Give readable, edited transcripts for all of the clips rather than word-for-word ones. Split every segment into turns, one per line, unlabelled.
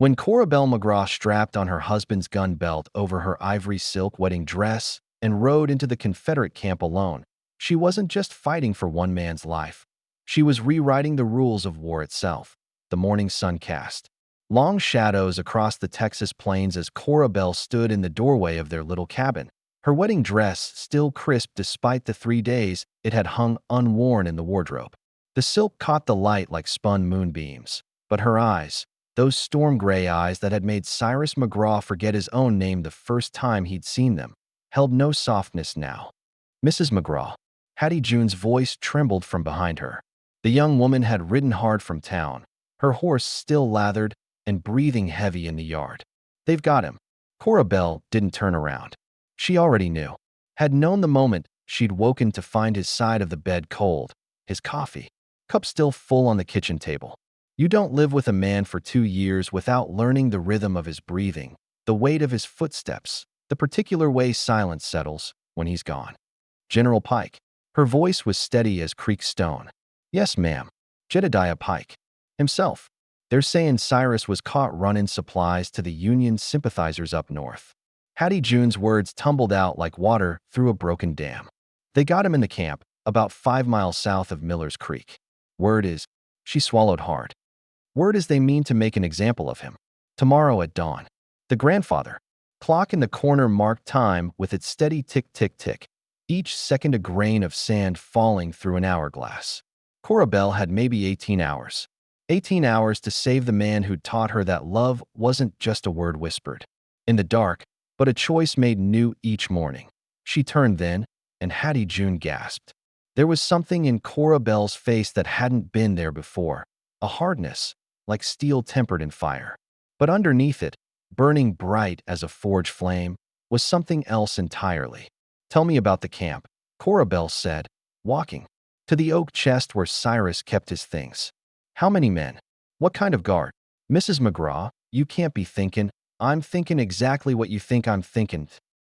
When Cora Belle McGraw strapped on her husband's gun belt over her ivory silk wedding dress and rode into the Confederate camp alone, she wasn't just fighting for one man's life. She was rewriting the rules of war itself. The morning sun cast long shadows across the Texas plains as Cora Belle stood in the doorway of their little cabin, her wedding dress still crisp despite the 3 days it had hung unworn in the wardrobe. The silk caught the light like spun moonbeams, but her eyes, those storm gray eyes that had made Cyrus McGraw forget his own name the first time he'd seen them, held no softness now. "Mrs. McGraw." Hattie June's voice trembled from behind her. The young woman had ridden hard from town, her horse still lathered and breathing heavy in the yard. "They've got him." Cora Belle didn't turn around. She already knew, had known the moment she'd woken to find his side of the bed cold, his coffee cup still full on the kitchen table. You don't live with a man for 2 years without learning the rhythm of his breathing, the weight of his footsteps, the particular way silence settles when he's gone. "General Pike." Her voice was steady as creek stone. "Yes, ma'am. Jedediah Pike. Himself. They're saying Cyrus was caught running supplies to the Union sympathizers up north." Hattie June's words tumbled out like water through a broken dam. "They got him in the camp, about 5 miles south of Miller's Creek. Word is," she swallowed hard, "word is they mean to make an example of him. Tomorrow at dawn." The grandfather clock in the corner marked time with its steady tick-tick-tick, each second a grain of sand falling through an hourglass. Cora Belle had maybe 18 hours. 18 hours to save the man who'd taught her that love wasn't just a word whispered in the dark, but a choice made new each morning. She turned then, and Hattie June gasped. There was something in Cora Belle's face that hadn't been there before, a hardness, like steel tempered in fire. But underneath it, burning bright as a forged flame, was something else entirely. "Tell me about the camp," Cora Belle said, walking to the oak chest where Cyrus kept his things. "How many men? What kind of guard?" "Mrs. McGraw, you can't be thinking." "I'm thinking exactly what you think I'm thinking."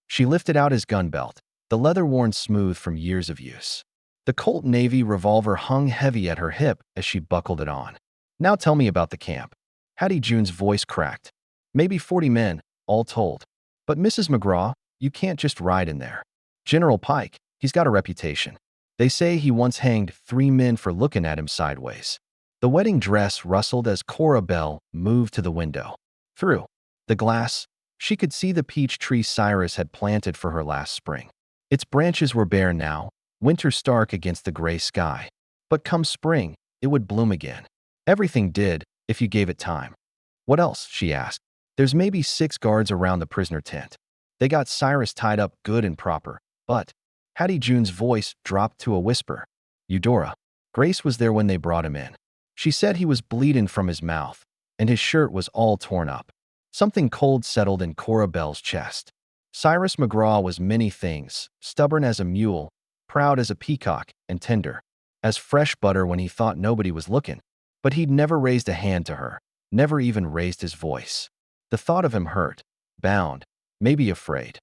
She lifted out his gun belt, the leather worn smooth from years of use. The Colt Navy revolver hung heavy at her hip as she buckled it on. "Now tell me about the camp." Hattie June's voice cracked. "Maybe 40 men, all told. But Mrs. McGraw, you can't just ride in there. General Pike, he's got a reputation. They say he once hanged 3 men for looking at him sideways." The wedding dress rustled as Cora Belle moved to the window. Through the glass, she could see the peach tree Cyrus had planted for her last spring. Its branches were bare now, winter stark against the gray sky. But come spring, it would bloom again. Everything did, if you gave it time. "What else?" she asked. "There's maybe 6 guards around the prisoner tent. They got Cyrus tied up good and proper, but—" Hattie June's voice dropped to a whisper. "Eudora." Grace was there when they brought him in. She said he was bleeding from his mouth, and his shirt was all torn up. Something cold settled in Cora Belle's chest. Cyrus McGraw was many things, stubborn as a mule, proud as a peacock, and tender as fresh butter when he thought nobody was looking. But he'd never raised a hand to her, never even raised his voice. The thought of him hurt, bound, maybe afraid.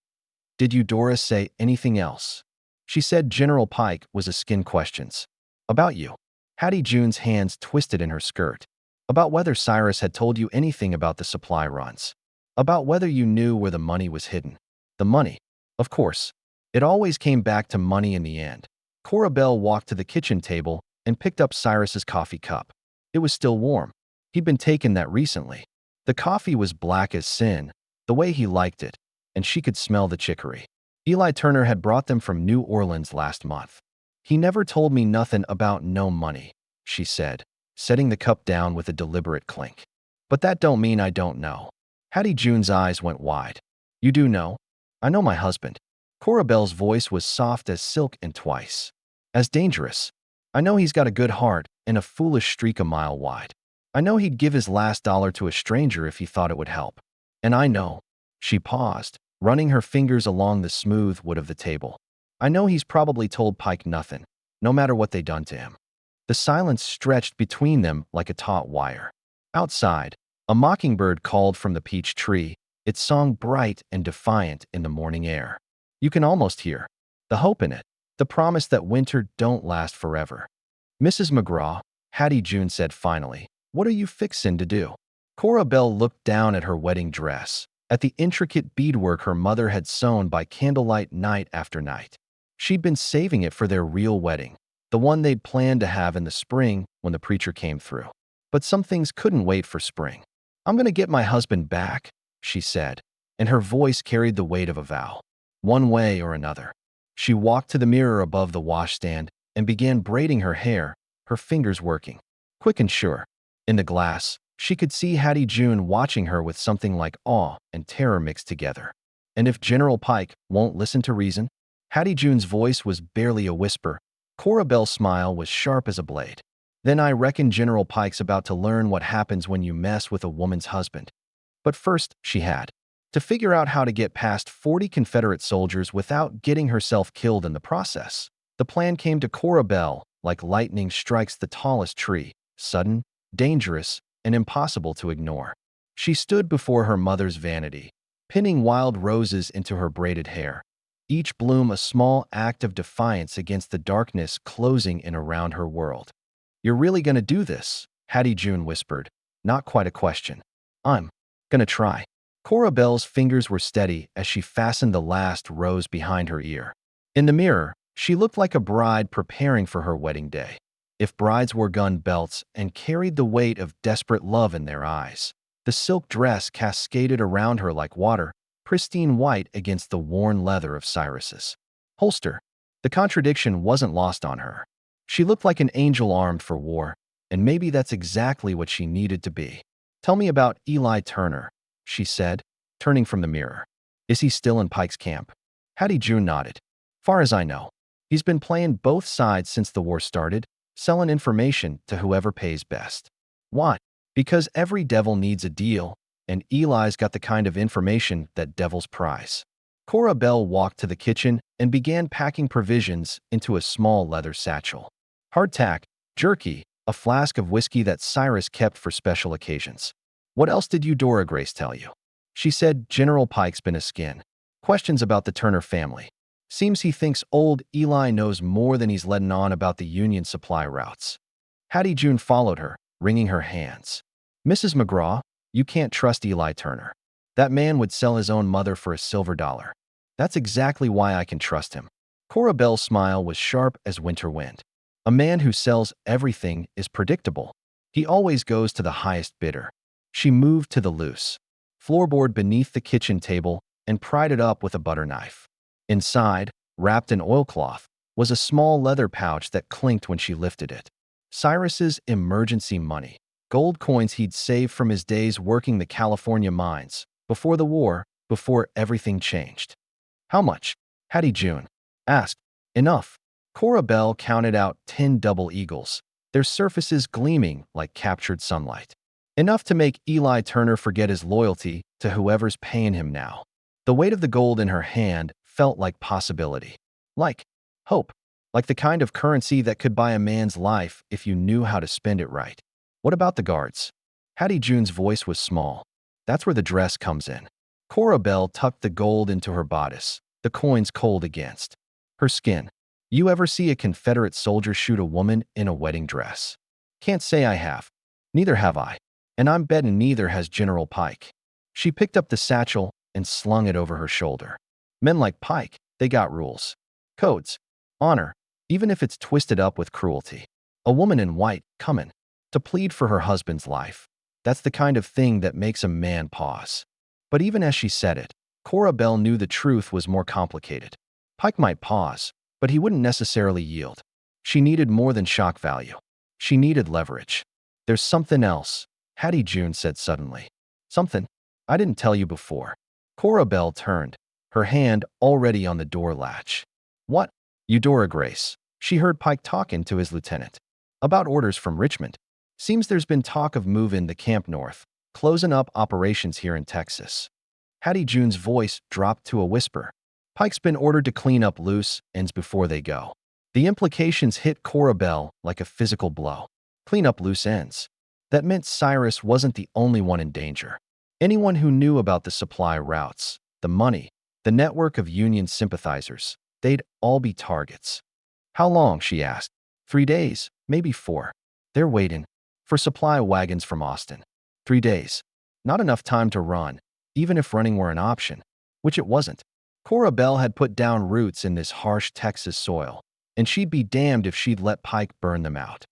"Did Eudora say anything else?" She said General Pike was asking questions. "About you." Hattie June's hands twisted in her skirt. "About whether Cyrus had told you anything about the supply runs. About whether you knew where the money was hidden." "The money. Of course. It always came back to money in the end." Cora Belle walked to the kitchen table and picked up Cyrus's coffee cup. It was still warm. He'd been taking that recently. The coffee was black as sin, the way he liked it, and she could smell the chicory. "Eli Turner had brought them from New Orleans last month. He never told me nothing about no money," she said, setting the cup down with a deliberate clink. "But that don't mean I don't know." Hattie June's eyes went wide. "You do know?" "I know my husband." Cora Belle's voice was soft as silk and twice as dangerous. "I know he's got a good heart and a foolish streak a mile wide. I know he'd give his last dollar to a stranger if he thought it would help. And I know—" She paused, running her fingers along the smooth wood of the table. "I know he's probably told Pike nothing, no matter what they done to him." The silence stretched between them like a taut wire. Outside, a mockingbird called from the peach tree, its song bright and defiant in the morning air. You can almost hear the hope in it, the promise that winter don't last forever. "Mrs. McGraw," Hattie June said finally, "what are you fixin' to do?" Cora Belle looked down at her wedding dress, at the intricate beadwork her mother had sewn by candlelight night after night. She'd been saving it for their real wedding, the one they'd planned to have in the spring when the preacher came through. But some things couldn't wait for spring. "I'm going to get my husband back," she said, and her voice carried the weight of a vow. One way or another. She walked to the mirror above the washstand and began braiding her hair, her fingers working, quick and sure. In the glass, she could see Hattie June watching her with something like awe and terror mixed together. And if General Pike won't listen to reason? Hattie June's voice was barely a whisper. Cora Belle's smile was sharp as a blade. "Then I reckon General Pike's about to learn what happens when you mess with a woman's husband." But first, she had to figure out how to get past 40 Confederate soldiers without getting herself killed in the process. The plan came to Cora Belle like lightning strikes the tallest tree, sudden, dangerous, and impossible to ignore. She stood before her mother's vanity, pinning wild roses into her braided hair, each bloom a small act of defiance against the darkness closing in around her world. "You're really gonna do this?" Hattie June whispered, not quite a question. "I'm gonna try." Cora Belle's fingers were steady as she fastened the last rose behind her ear. In the mirror, she looked like a bride preparing for her wedding day. If brides wore gun belts and carried the weight of desperate love in their eyes, the silk dress cascaded around her like water, pristine white against the worn leather of Cyrus's holster. The contradiction wasn't lost on her. She looked like an angel armed for war, and maybe that's exactly what she needed to be. "Tell me about Eli Turner," she said, turning from the mirror. "Is he still in Pike's camp?" Hattie June nodded. "Far as I know. He's been playing both sides since the war started, selling information to whoever pays best." "Why?" "Because every devil needs a deal, and Eli's got the kind of information that devils prize." Cora Belle walked to the kitchen and began packing provisions into a small leather satchel. Hardtack, jerky, a flask of whiskey that Cyrus kept for special occasions. "What else did Eudora Grace tell you?" She said, "General Pike's been a skin. Questions about the Turner family. Seems he thinks old Eli knows more than he's letting on about the Union supply routes." Hattie June followed her, wringing her hands. "Mrs. McGraw, you can't trust Eli Turner. That man would sell his own mother for a silver dollar." "That's exactly why I can trust him." Cora Belle's smile was sharp as winter wind. "A man who sells everything is predictable. He always goes to the highest bidder." She moved to the loose floorboard beneath the kitchen table and pried it up with a butter knife. Inside, wrapped in oilcloth, was a small leather pouch that clinked when she lifted it. Cyrus's emergency money. Gold coins he'd saved from his days working the California mines, before the war, before everything changed. "How much?" Hattie June asked. "Enough." Cora Belle counted out 10 double eagles, their surfaces gleaming like captured sunlight. Enough to make Eli Turner forget his loyalty to whoever's paying him now. The weight of the gold in her hand felt like possibility. Like hope. Like the kind of currency that could buy a man's life if you knew how to spend it right. "What about the guards?" Hattie June's voice was small. "That's where the dress comes in." Cora Belle tucked the gold into her bodice, the coins cold against her skin. "You ever see a Confederate soldier shoot a woman in a wedding dress?" "Can't say I have. Neither have I. And I'm betting neither has General Pike." She picked up the satchel and slung it over her shoulder. "Men like Pike, they got rules. Codes. Honor, even if it's twisted up with cruelty. A woman in white, coming to plead for her husband's life. That's the kind of thing that makes a man pause." But even as she said it, Cora Belle knew the truth was more complicated. Pike might pause, but he wouldn't necessarily yield. She needed more than shock value. She needed leverage. "There's something else," Hattie June said suddenly. "Something I didn't tell you before." Cora Belle turned, her hand already on the door latch. "What?" "Eudora Grace." She heard Pike talking to his lieutenant. "About orders from Richmond. Seems there's been talk of moving the camp north, closing up operations here in Texas." Hattie June's voice dropped to a whisper. "Pike's been ordered to clean up loose ends before they go." The implications hit Cora Belle like a physical blow. Clean up loose ends. That meant Cyrus wasn't the only one in danger. Anyone who knew about the supply routes, the money, the network of Union sympathizers, they'd all be targets. "How long?" she asked. 3 days, maybe 4. They're waiting for supply wagons from Austin." 3 days. Not enough time to run, even if running were an option, which it wasn't. Cora Bell had put down roots in this harsh Texas soil, and she'd be damned if she'd let Pike burn them out.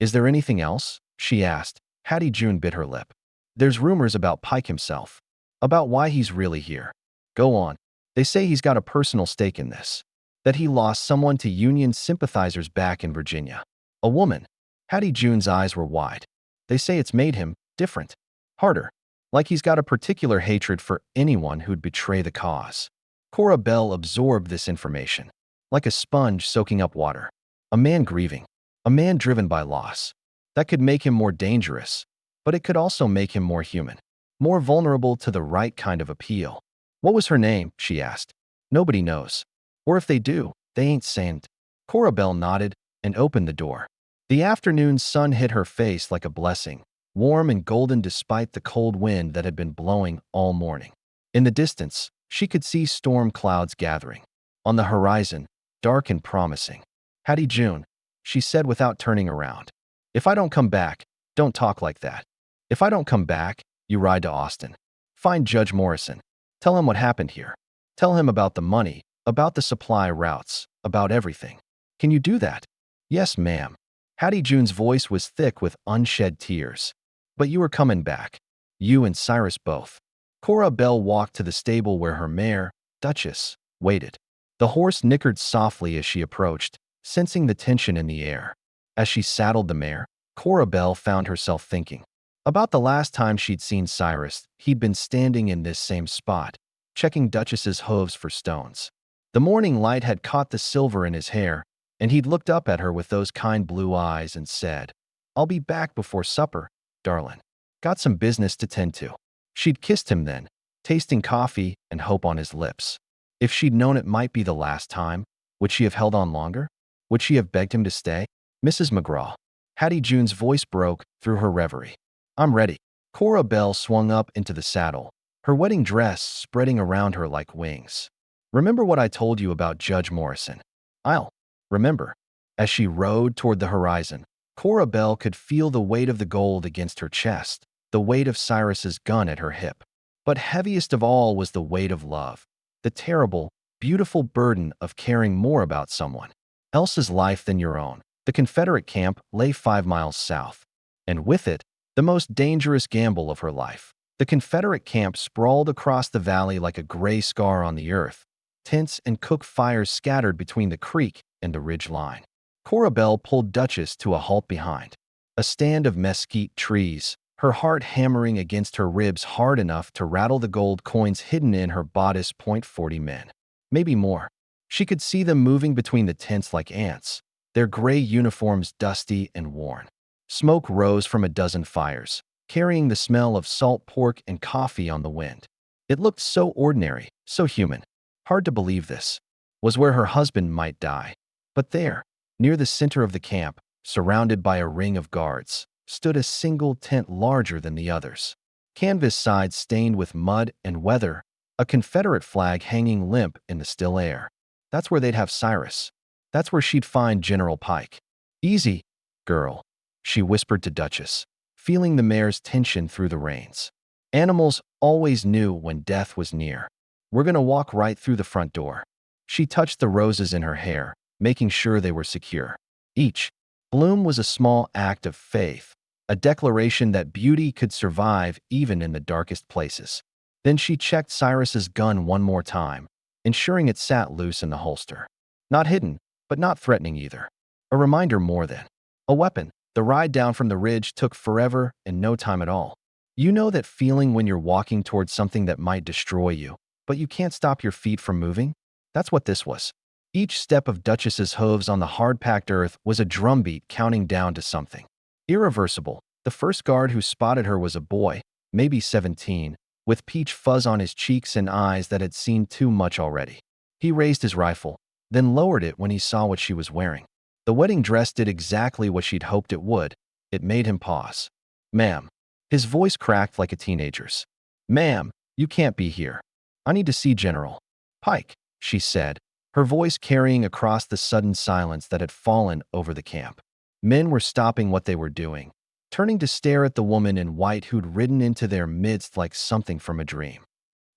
Is there anything else? She asked. Hattie June bit her lip. There's rumors about Pike himself, about why he's really here. Go on. They say he's got a personal stake in this, that he lost someone to Union sympathizers back in Virginia. A woman. Hattie June's eyes were wide. They say it's made him different, harder, like he's got a particular hatred for anyone who'd betray the cause. Cora Bell absorbed this information, like a sponge soaking up water. A man grieving, a man driven by loss. That could make him more dangerous, but it could also make him more human, more vulnerable to the right kind of appeal. What was her name? She asked. Nobody knows. Or if they do, they ain't saying. Cora Bell nodded and opened the door. The afternoon sun hit her face like a blessing, warm and golden despite the cold wind that had been blowing all morning. In the distance, she could see storm clouds gathering. On the horizon, dark and promising. Hattie June, she said without turning around. If I don't come back, don't talk like that. If I don't come back, you ride to Austin. Find Judge Morrison. Tell him what happened here. Tell him about the money, about the supply routes, about everything. Can you do that? Yes, ma'am. Hattie June's voice was thick with unshed tears. But you are coming back. You and Cyrus both. Cora Bell walked to the stable where her mare, Duchess, waited. The horse nickered softly as she approached, sensing the tension in the air. As she saddled the mare, Cora Bell found herself thinking. About the last time she'd seen Cyrus, he'd been standing in this same spot, checking Duchess's hooves for stones. The morning light had caught the silver in his hair, and he'd looked up at her with those kind blue eyes and said, I'll be back before supper, darling. Got some business to tend to. She'd kissed him then, tasting coffee and hope on his lips. If she'd known it might be the last time, would she have held on longer? Would she have begged him to stay? Mrs. McGraw. Hattie June's voice broke through her reverie. I'm ready. Cora Bell swung up into the saddle, her wedding dress spreading around her like wings. Remember what I told you about Judge Morrison? I'll remember. As she rode toward the horizon, Cora Bell could feel the weight of the gold against her chest, the weight of Cyrus's gun at her hip. But heaviest of all was the weight of love, the terrible, beautiful burden of caring more about someone else's life than your own. The Confederate camp lay 5 miles south, and with it, the most dangerous gamble of her life. The Confederate camp sprawled across the valley like a gray scar on the earth, tents and cook fires scattered between the creek and the ridge line. Cora Bell pulled Duchess to a halt behind a stand of mesquite trees, her heart hammering against her ribs hard enough to rattle the gold coins hidden in her bodice. .40 men. Maybe more. She could see them moving between the tents like ants, their gray uniforms dusty and worn. Smoke rose from a dozen fires, carrying the smell of salt pork and coffee on the wind. It looked so ordinary, so human. Hard to believe this was where her husband might die. But there, near the center of the camp, surrounded by a ring of guards, stood a single tent larger than the others. Canvas sides stained with mud and weather, a Confederate flag hanging limp in the still air. That's where they'd have Cyrus. That's where she'd find General Pike. Easy, girl, she whispered to Duchess, feeling the mare's tension through the reins. Animals always knew when death was near. We're gonna walk right through the front door. She touched the roses in her hair, making sure they were secure. Each bloom was a small act of faith, a declaration that beauty could survive even in the darkest places. Then she checked Cyrus's gun one more time, ensuring it sat loose in the holster. Not hidden, but not threatening either. A reminder more than a weapon. The ride down from the ridge took forever and no time at all. You know that feeling when you're walking towards something that might destroy you, but you can't stop your feet from moving? That's what this was. Each step of Duchess's hooves on the hard-packed earth was a drumbeat counting down to something irreversible. The first guard who spotted her was a boy, maybe 17, with peach fuzz on his cheeks and eyes that had seen too much already. He raised his rifle, then lowered it when he saw what she was wearing. The wedding dress did exactly what she'd hoped it would. It made him pause. Ma'am. His voice cracked like a teenager's. Ma'am, you can't be here. I need to see General Pike, she said, her voice carrying across the sudden silence that had fallen over the camp. Men were stopping what they were doing, turning to stare at the woman in white who'd ridden into their midst like something from a dream.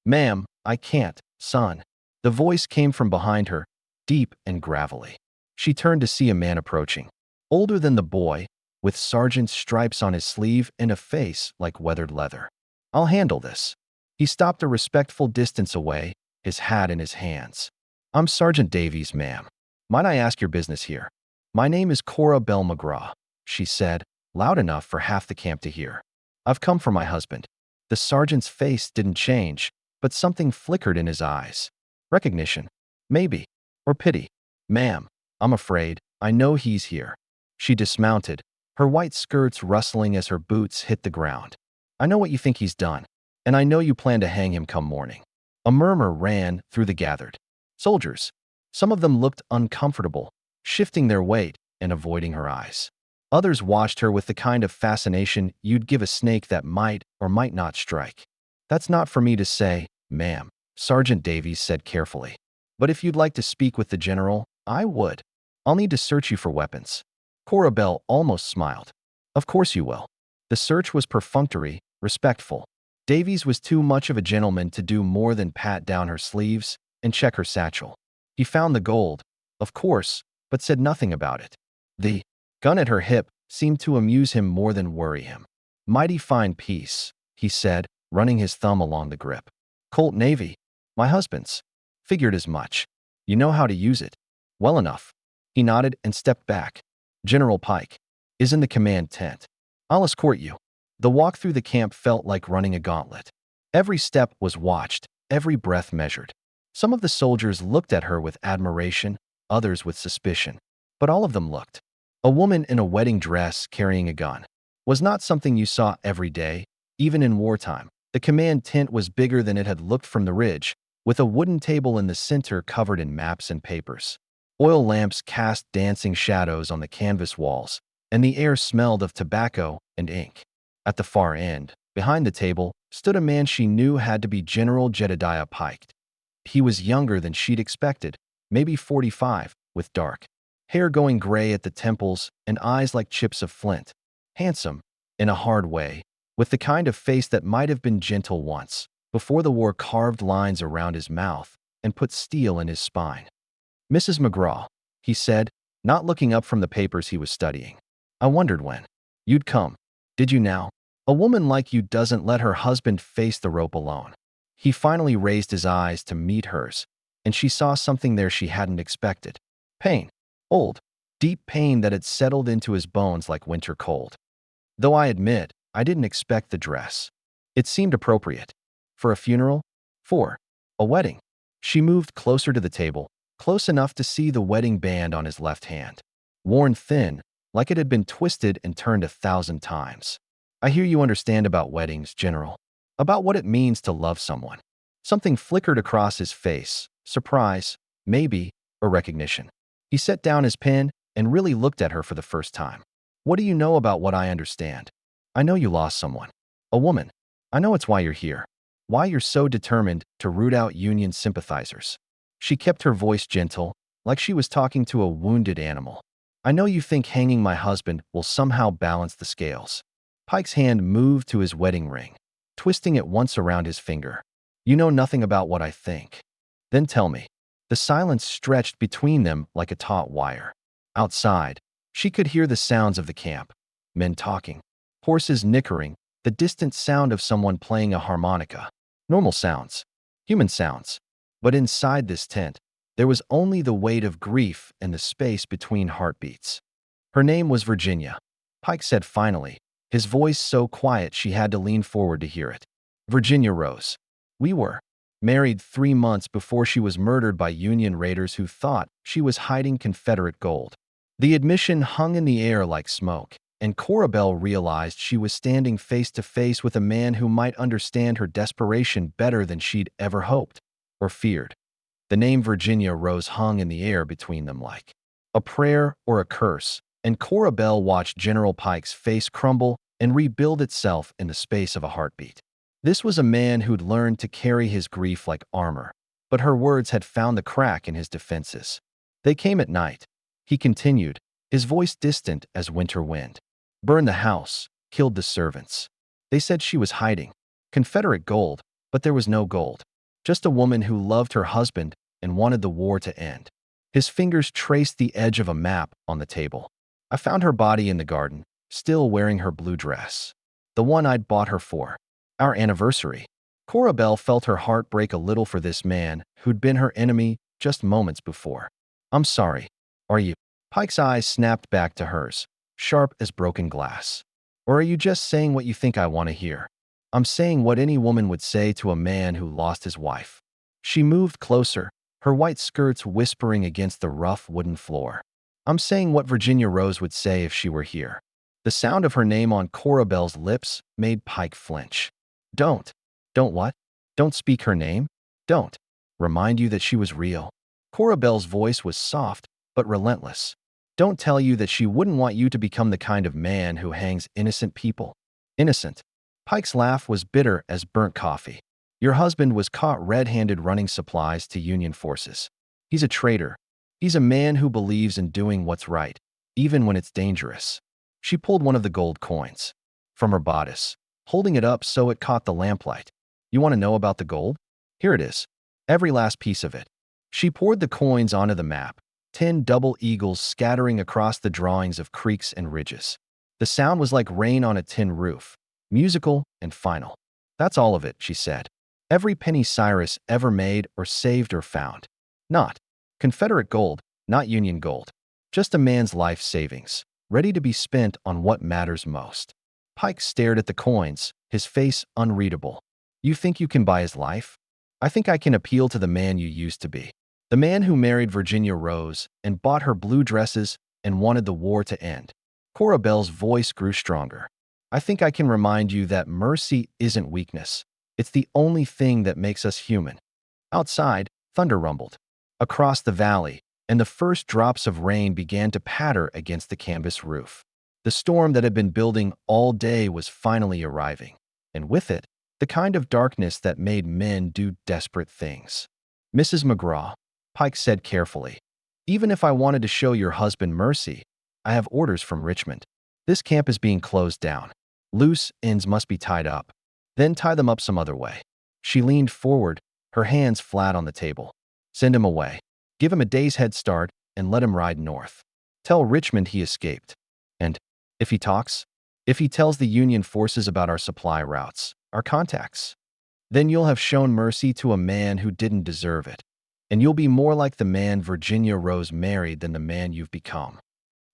"Ma'am, I can't, son." The voice came from behind her, deep and gravelly. She turned to see a man approaching, older than the boy, with sergeant's stripes on his sleeve and a face like weathered leather. "I'll handle this." He stopped a respectful distance away, his hat in his hands. "I'm Sergeant Davies, ma'am. Might I ask your business here?" "My name is Cora Bell McGraw," she said, loud enough for half the camp to hear. "I've come for my husband." The sergeant's face didn't change, but something flickered in his eyes. Recognition, maybe, or pity. "Ma'am, I'm afraid I know he's here." She dismounted, her white skirts rustling as her boots hit the ground. "I know what you think he's done, and I know you plan to hang him come morning." A murmur ran through the gathered soldiers. Some of them looked uncomfortable, shifting their weight and avoiding her eyes. Others watched her with the kind of fascination you'd give a snake that might or might not strike. "That's not for me to say, ma'am," Sergeant Davies said carefully. "But if you'd like to speak with the general, I would. I'll need to search you for weapons." Cora Bell almost smiled. "Of course you will." The search was perfunctory, respectful. Davies was too much of a gentleman to do more than pat down her sleeves and check her satchel. He found the gold, of course, but said nothing about it. The gun at her hip seemed to amuse him more than worry him. "Mighty fine piece," he said, running his thumb along the grip. "Colt Navy. My husband's." "Figured as much. You know how to use it." "Well enough." He nodded and stepped back. "General Pike is in the command tent. I'll escort you." The walk through the camp felt like running a gauntlet. Every step was watched, every breath measured. Some of the soldiers looked at her with admiration, others with suspicion. But all of them looked. A woman in a wedding dress carrying a gun was not something you saw every day, even in wartime. The command tent was bigger than it had looked from the ridge, with a wooden table in the center covered in maps and papers. Oil lamps cast dancing shadows on the canvas walls, and the air smelled of tobacco and ink. At the far end, behind the table, stood a man she knew had to be General Jedediah Pike. He was younger than she'd expected, maybe 45, with dark hair going gray at the temples and eyes like chips of flint. Handsome, in a hard way, with the kind of face that might have been gentle once, before the war carved lines around his mouth and put steel in his spine. "Mrs. McGraw," he said, not looking up from the papers he was studying. "I wondered when you'd come. Did you now? A woman like you doesn't let her husband face the rope alone." He finally raised his eyes to meet hers, and she saw something there she hadn't expected. Pain. Old, deep pain that had settled into his bones like winter cold. "Though I admit, I didn't expect the dress. It seemed appropriate. For a funeral? For a wedding." She moved closer to the table, close enough to see the wedding band on his left hand, worn thin, like it had been twisted and turned 1,000 times. "I hear you understand about weddings, General. About what it means to love someone." Something flickered across his face, surprise, maybe, or recognition. He set down his pen and really looked at her for the first time. "What do you know about what I understand?" "I know you lost someone. A woman. I know it's why you're here. Why you're so determined to root out Union sympathizers." She kept her voice gentle, like she was talking to a wounded animal. "I know you think hanging my husband will somehow balance the scales." Pike's hand moved to his wedding ring, twisting it once around his finger. "You know nothing about what I think. Then tell me." The silence stretched between them like a taut wire. Outside, she could hear the sounds of the camp. Men talking, horses nickering, the distant sound of someone playing a harmonica. Normal sounds, human sounds. But inside this tent, there was only the weight of grief and the space between heartbeats. "Her name was Virginia," Pike said finally, his voice so quiet she had to lean forward to hear it. "Virginia Rose. We were married 3 months before she was murdered by Union raiders who thought she was hiding Confederate gold." The admission hung in the air like smoke, and Cora Bell realized she was standing face to face with a man who might understand her desperation better than she'd ever hoped or feared. The name Virginia Rose hung in the air between them like a prayer or a curse, and Cora Bell watched General Pike's face crumble and rebuild itself in the space of a heartbeat. This was a man who'd learned to carry his grief like armor, but her words had found the crack in his defenses. "They came at night," he continued, his voice distant as winter wind. "Burn the house, killed the servants. They said she was hiding Confederate gold, but there was no gold. Just a woman who loved her husband and wanted the war to end. His fingers traced the edge of a map on the table. I found her body in the garden, still wearing her blue dress. The one I'd bought her for our anniversary. Cora Bell felt her heart break a little for this man who'd been her enemy just moments before. I'm sorry. Are you? Pike's eyes snapped back to hers, sharp as broken glass. Or are you just saying what you think I want to hear? I'm saying what any woman would say to a man who lost his wife. She moved closer, her white skirts whispering against the rough wooden floor. I'm saying what Virginia Rose would say if she were here. The sound of her name on Cora Bell's lips made Pike flinch. Don't. Don't what? Don't speak her name? Don't. Remind you that she was real. Cora Bell's voice was soft, but relentless. Don't tell you that she wouldn't want you to become the kind of man who hangs innocent people. Innocent. Pike's laugh was bitter as burnt coffee. Your husband was caught red-handed running supplies to Union forces. He's a traitor. He's a man who believes in doing what's right, even when it's dangerous. She pulled one of the gold coins from her bodice, holding it up so it caught the lamplight. You want to know about the gold? Here it is. Every last piece of it. She poured the coins onto the map, 10 double eagles scattering across the drawings of creeks and ridges. The sound was like rain on a tin roof, musical and final. That's all of it, she said. Every penny Cyrus ever made or saved or found. Not Confederate gold, not Union gold. Just a man's life savings, ready to be spent on what matters most. Pike stared at the coins, his face unreadable. You think you can buy his life? I think I can appeal to the man you used to be. The man who married Virginia Rose and bought her blue dresses and wanted the war to end. Cora Bell's voice grew stronger. I think I can remind you that mercy isn't weakness. It's the only thing that makes us human. Outside, thunder rumbled across the valley, and the first drops of rain began to patter against the canvas roof. The storm that had been building all day was finally arriving, and with it, the kind of darkness that made men do desperate things. Mrs. McGraw, Pike said carefully, even if I wanted to show your husband mercy, I have orders from Richmond. This camp is being closed down. Loose ends must be tied up. Then tie them up some other way. She leaned forward, her hands flat on the table. Send him away. Give him a day's head start and let him ride north. Tell Richmond he escaped. And if he talks, if he tells the Union forces about our supply routes, our contacts, then you'll have shown mercy to a man who didn't deserve it. And you'll be more like the man Virginia Rose married than the man you've become.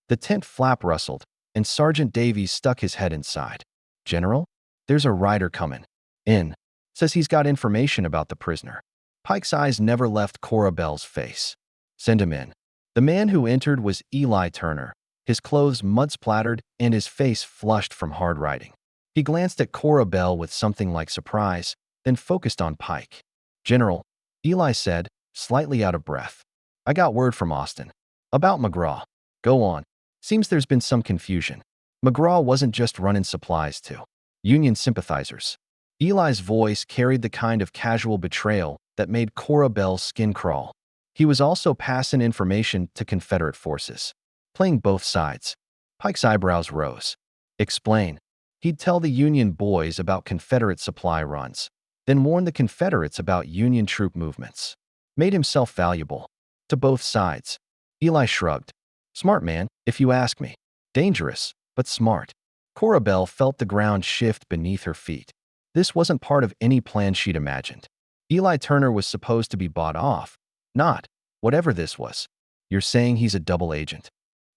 The tent flap rustled, and Sergeant Davies stuck his head inside. General? There's a rider coming in. Says he's got information about the prisoner. Pike's eyes never left Cora Bell's face. Send him in. The man who entered was Eli Turner, his clothes mud-splattered and his face flushed from hard riding. He glanced at Cora Bell with something like surprise, then focused on Pike. General, Eli said, slightly out of breath. I got word from Austin. About McGraw. Go on. Seems there's been some confusion. McGraw wasn't just running supplies to Union sympathizers. Eli's voice carried the kind of casual betrayal that made Cora Bell's skin crawl. He was also passing information to Confederate forces, playing both sides. Pike's eyebrows rose. Explain. He'd tell the Union boys about Confederate supply runs, then warn the Confederates about Union troop movements. Made himself valuable to both sides. Eli shrugged. Smart man, if you ask me. Dangerous, but smart. Cora Bell felt the ground shift beneath her feet. This wasn't part of any plan she'd imagined. Eli Turner was supposed to be bought off, not whatever this was. You're saying he's a double agent?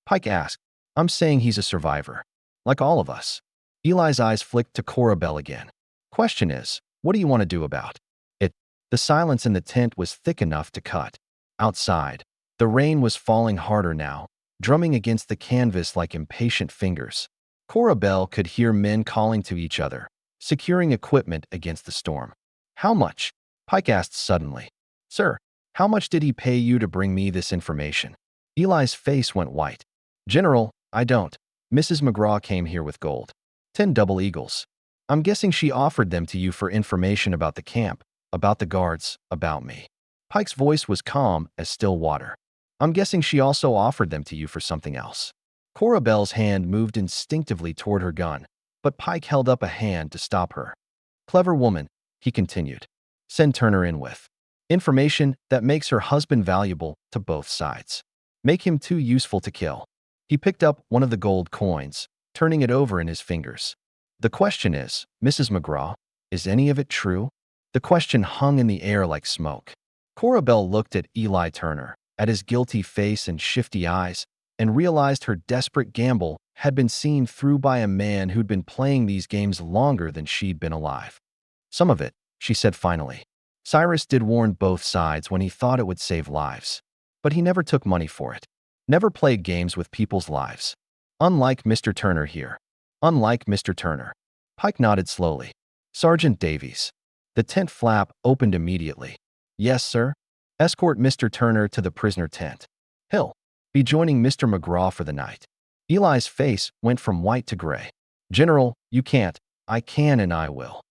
Pike asked. I'm saying he's a survivor. Like all of us. Eli's eyes flicked to Cora Bell again. Question is, what do you want to do about it? The silence in the tent was thick enough to cut. Outside, the rain was falling harder now, drumming against the canvas like impatient fingers. Cora Bell could hear men calling to each other, securing equipment against the storm. How much? Pike asked suddenly. Sir, how much did he pay you to bring me this information? Eli's face went white. General, I don't. Mrs. McGraw came here with gold. 10 double eagles. I'm guessing she offered them to you for information about the camp, about the guards, about me. Pike's voice was calm as still water. I'm guessing she also offered them to you for something else. Cora Bell's hand moved instinctively toward her gun, but Pike held up a hand to stop her. Clever woman, he continued. Send Turner in with information that makes her husband valuable to both sides. Make him too useful to kill. He picked up one of the gold coins, turning it over in his fingers. The question is, Mrs. McGraw, is any of it true? The question hung in the air like smoke. Cora Bell looked at Eli Turner, at his guilty face and shifty eyes, and realized her desperate gamble had been seen through by a man who'd been playing these games longer than she'd been alive. Some of it, she said finally. Cyrus did warn both sides when he thought it would save lives. But he never took money for it. Never played games with people's lives. Unlike Mr. Turner here. Unlike Mr. Turner. Pike nodded slowly. Sergeant Davies. The tent flap opened immediately. Yes, sir. Escort Mr. Turner to the prisoner tent. He'll be joining Mr. McGraw for the night. Eli's face went from white to gray. General, you can't. I can and I will.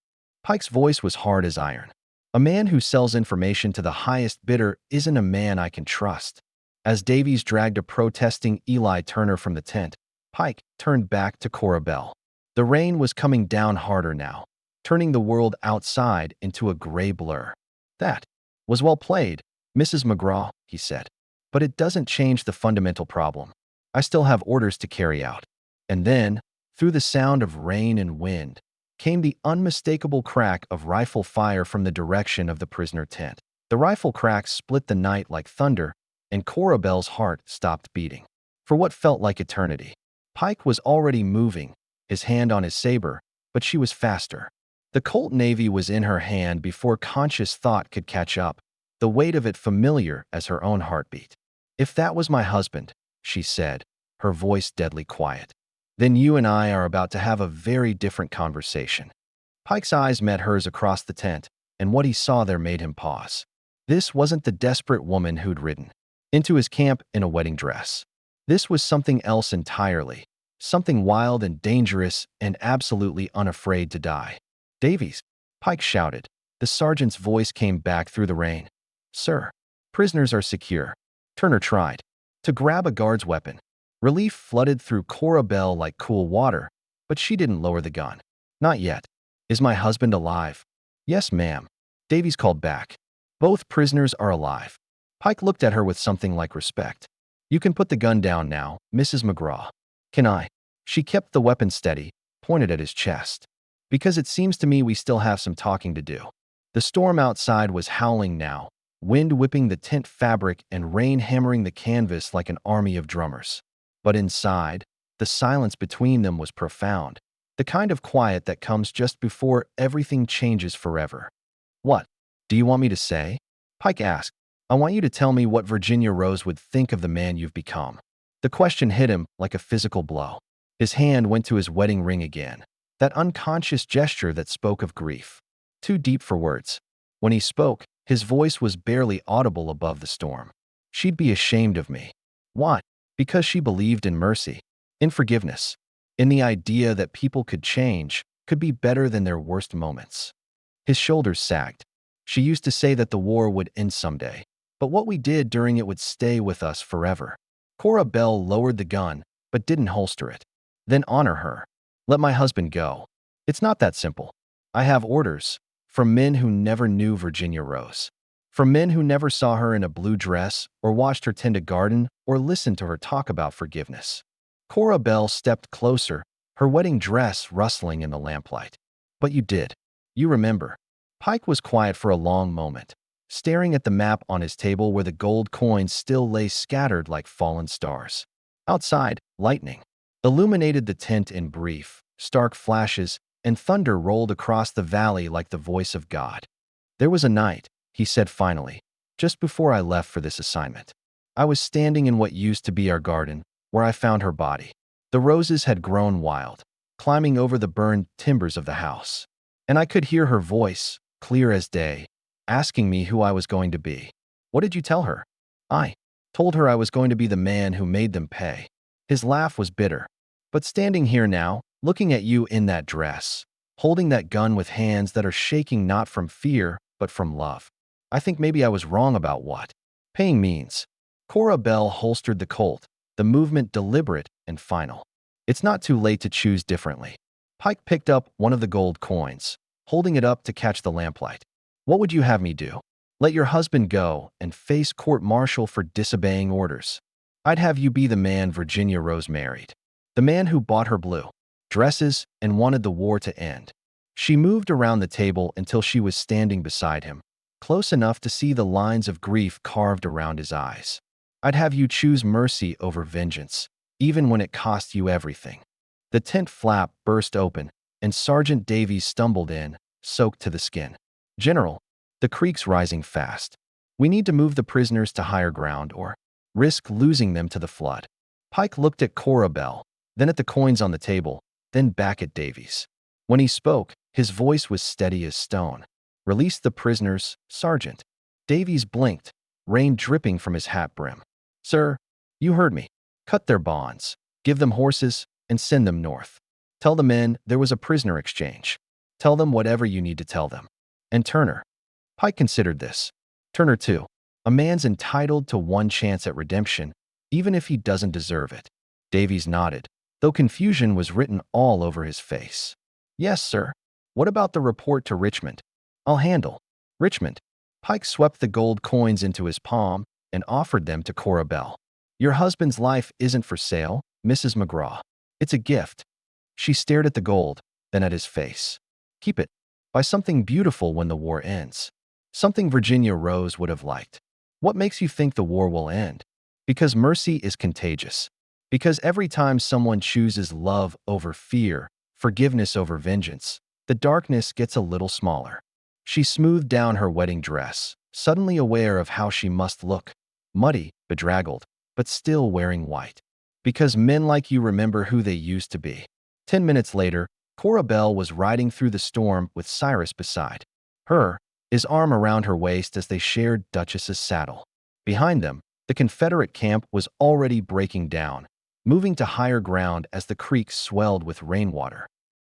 Pike's voice was hard as iron. A man who sells information to the highest bidder isn't a man I can trust. As Davies dragged a protesting Eli Turner from the tent, Pike turned back to Cora Bell. The rain was coming down harder now, turning the world outside into a gray blur. That was well played, Mrs. McGraw, he said. But it doesn't change the fundamental problem. I still have orders to carry out. And then, through the sound of rain and wind, came the unmistakable crack of rifle fire from the direction of the prisoner tent. The rifle cracks split the night like thunder, and Cora Bell's heart stopped beating. For what felt like eternity. Pike was already moving, his hand on his saber, but she was faster. The Colt Navy was in her hand before conscious thought could catch up, the weight of it familiar as her own heartbeat. If that was my husband, she said, her voice deadly quiet, then you and I are about to have a very different conversation. Pike's eyes met hers across the tent, and what he saw there made him pause. This wasn't the desperate woman who'd ridden into his camp in a wedding dress. This was something else entirely, something wild and dangerous and absolutely unafraid to die. Davies, Pike shouted. The sergeant's voice came back through the rain. Sir, prisoners are secure. Turner tried to grab a guard's weapon. Relief flooded through Cora Bell like cool water, but she didn't lower the gun. Not yet. Is my husband alive? Yes, ma'am. Davies called back. Both prisoners are alive. Pike looked at her with something like respect. You can put the gun down now, Mrs. McGraw. Can I? She kept the weapon steady, pointed at his chest. Because it seems to me we still have some talking to do. The storm outside was howling now, wind whipping the tent fabric and rain hammering the canvas like an army of drummers. But inside, the silence between them was profound, the kind of quiet that comes just before everything changes forever. What do you want me to say? Pike asked. I want you to tell me what Virginia Rose would think of the man you've become. The question hit him like a physical blow. His hand went to his wedding ring again, that unconscious gesture that spoke of grief. Too deep for words. When he spoke, his voice was barely audible above the storm. She'd be ashamed of me. Why? Because she believed in mercy, in forgiveness, in the idea that people could change, could be better than their worst moments. His shoulders sagged. She used to say that the war would end someday, but what we did during it would stay with us forever. Cora Bell lowered the gun, but didn't holster it. Then honor her. Let my husband go. It's not that simple. I have orders from men who never knew Virginia Rose. From men who never saw her in a blue dress or watched her tend a garden or listened to her talk about forgiveness. Cora Bell stepped closer, her wedding dress rustling in the lamplight. But you did. You remember. Pike was quiet for a long moment, staring at the map on his table where the gold coins still lay scattered like fallen stars. Outside, lightning illuminated the tent in brief, stark flashes, and thunder rolled across the valley like the voice of God. There was a night, he said finally, just before I left for this assignment. I was standing in what used to be our garden, where I found her body. The roses had grown wild, climbing over the burned timbers of the house. And I could hear her voice, clear as day, asking me who I was going to be. What did you tell her? I told her I was going to be the man who made them pay. His laugh was bitter. But standing here now, looking at you in that dress, holding that gun with hands that are shaking not from fear, but from love, I think maybe I was wrong about what paying means. Cora Bell holstered the Colt, the movement deliberate and final. It's not too late to choose differently. Pike picked up one of the gold coins, holding it up to catch the lamplight. What would you have me do? Let your husband go and face court-martial for disobeying orders. I'd have you be the man Virginia Rose married. The man who bought her blue dresses and wanted the war to end. She moved around the table until she was standing beside him, close enough to see the lines of grief carved around his eyes. I'd have you choose mercy over vengeance, even when it cost you everything. The tent flap burst open, and Sergeant Davies stumbled in, soaked to the skin. General, the creek's rising fast. We need to move the prisoners to higher ground or risk losing them to the flood. Pike looked at Cora Bell, then at the coins on the table, then back at Davies. When he spoke, his voice was steady as stone. Release the prisoners, Sergeant. Davies blinked, rain dripping from his hat brim. Sir, you heard me. Cut their bonds, give them horses, and send them north. Tell the men there was a prisoner exchange. Tell them whatever you need to tell them. And Turner. Pike considered this. Turner, too. A man's entitled to one chance at redemption, even if he doesn't deserve it. Davies nodded, though confusion was written all over his face. Yes, sir. What about the report to Richmond? I'll handle. Richmond. Pike swept the gold coins into his palm and offered them to Cora Bell. Your husband's life isn't for sale, Mrs. McGraw. It's a gift. She stared at the gold, then at his face. Keep it. Buy something beautiful when the war ends. Something Virginia Rose would have liked. What makes you think the war will end? Because mercy is contagious. Because every time someone chooses love over fear, forgiveness over vengeance, the darkness gets a little smaller. She smoothed down her wedding dress, suddenly aware of how she must look. Muddy, bedraggled, but still wearing white. Because men like you remember who they used to be. 10 minutes later, Cora Bell was riding through the storm with Cyrus beside her, his arm around her waist as they shared Duchess's saddle. Behind them, the Confederate camp was already breaking down, moving to higher ground as the creek swelled with rainwater.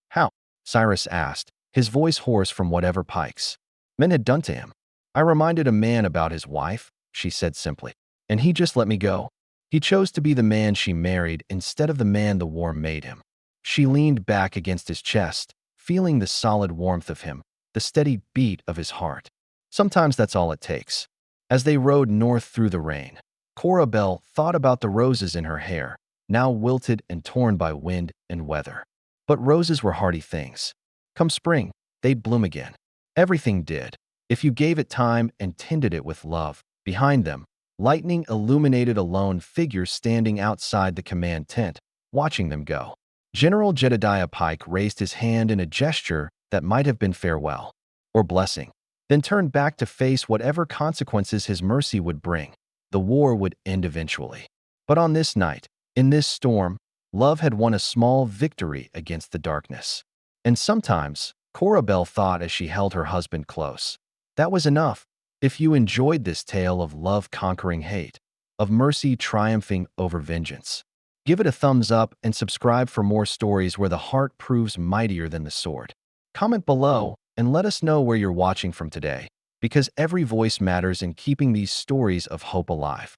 How? Cyrus asked, his voice hoarse from whatever Pike's men had done to him. I reminded a man about his wife, she said simply, and he just let me go. He chose to be the man she married instead of the man the war made him. She leaned back against his chest, feeling the solid warmth of him, the steady beat of his heart. Sometimes that's all it takes. As they rode north through the rain, Cora Bell thought about the roses in her hair, now wilted and torn by wind and weather. But roses were hardy things. Come spring, they'd bloom again. Everything did, if you gave it time and tended it with love. Behind them, lightning illuminated a lone figure standing outside the command tent, watching them go. General Jedediah Pike raised his hand in a gesture that might have been farewell or blessing, then turned back to face whatever consequences his mercy would bring. The war would end eventually. But on this night, in this storm, love had won a small victory against the darkness. And sometimes, Cora Bell thought as she held her husband close, that was enough. If you enjoyed this tale of love conquering hate, of mercy triumphing over vengeance, give it a thumbs up and subscribe for more stories where the heart proves mightier than the sword. Comment below and let us know where you're watching from today, because every voice matters in keeping these stories of hope alive.